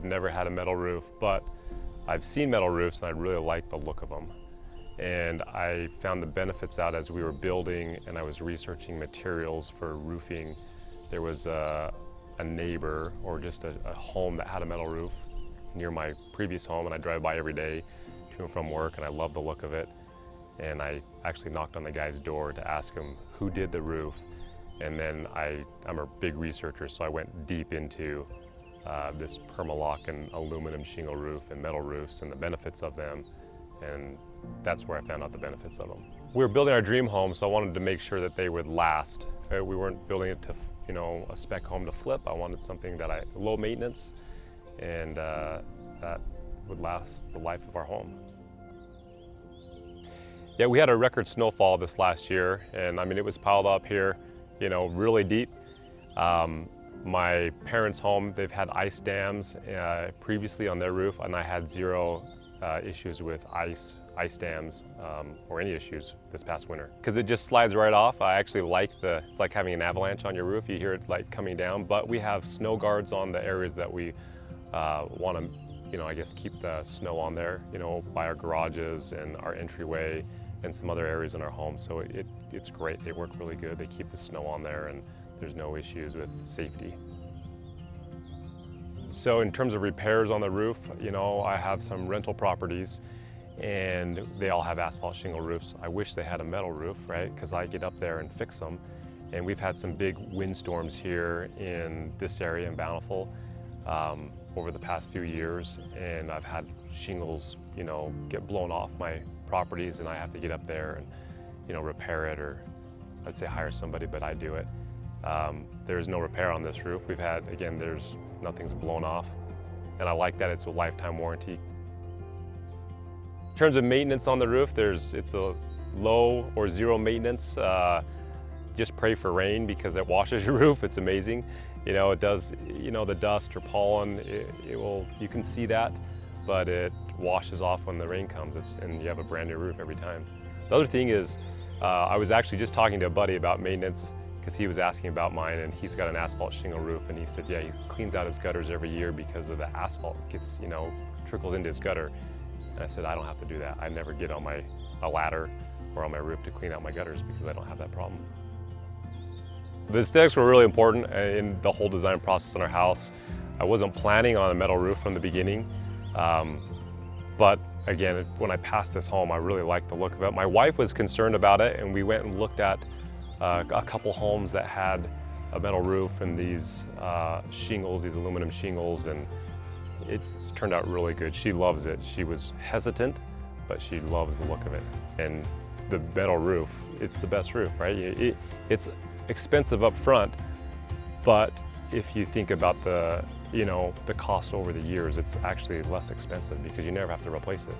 never had a metal roof, but I've seen metal roofs and I really like the look of them. And I found the benefits out as we were building and I was researching materials for roofing. There was a neighbor or just a home that had a metal roof near my previous home, and I drive by every day to and from work, and I love the look of it. And I actually knocked on the guy's door to ask him who did the roof. And then I'm a big researcher, so I went deep into this Permalock and aluminum shingle roof and metal roofs and the benefits of them. And that's where I found out the benefits of them. We were building our dream home, so I wanted to make sure that they would last. We weren't building it to, a spec home to flip. I wanted something that low maintenance, and that would last the life of our home. Yeah, we had a record snowfall this last year, and I mean, it was piled up here, really deep. My parents' home, they've had ice dams previously on their roof, and I had zero issues with ice dams or any issues this past winter, because it just slides right off. I actually like it's like having an avalanche on your roof. You hear it like coming down, but we have snow guards on the areas that we want to, I guess, keep the snow on there, by our garages and our entryway and some other areas in our home. So it's great. They work really good. They keep the snow on there, and there's no issues with safety. So in terms of repairs on the roof, I have some rental properties and they all have asphalt shingle roofs. I wish they had a metal roof, right? Because I get up there and fix them. And we've had some big windstorms here in this area in Bountiful over the past few years, and I've had shingles, get blown off my properties, and I have to get up there and, repair it, or I'd say hire somebody, but I do it. There's no repair on this roof. We've had, again, nothing's blown off, and I like that it's a lifetime warranty. In terms of maintenance on the roof, it's a low or zero maintenance. Just pray for rain, because it washes your roof. It's amazing. It does, the dust or pollen, you can see that, but it washes off when the rain comes, and you have a brand new roof every time. The other thing is, I was actually just talking to a buddy about maintenance, because he was asking about mine, and he's got an asphalt shingle roof, and he said, yeah, he cleans out his gutters every year because of the asphalt gets, trickles into his gutter. And I said, I don't have to do that. I never get on a ladder or on my roof to clean out my gutters, because I don't have that problem. The aesthetics were really important in the whole design process in our house. I wasn't planning on a metal roof from the beginning, but again, when I passed this home, I really liked the look of it. My wife was concerned about it, and we went and looked at a couple homes that had a metal roof and these shingles, these aluminum shingles, and it's turned out really good. She loves it. She was hesitant, but she loves the look of it. And the metal roof, it's the best roof, right? It's expensive up front, but if you think about the cost over the years, it's actually less expensive because you never have to replace it.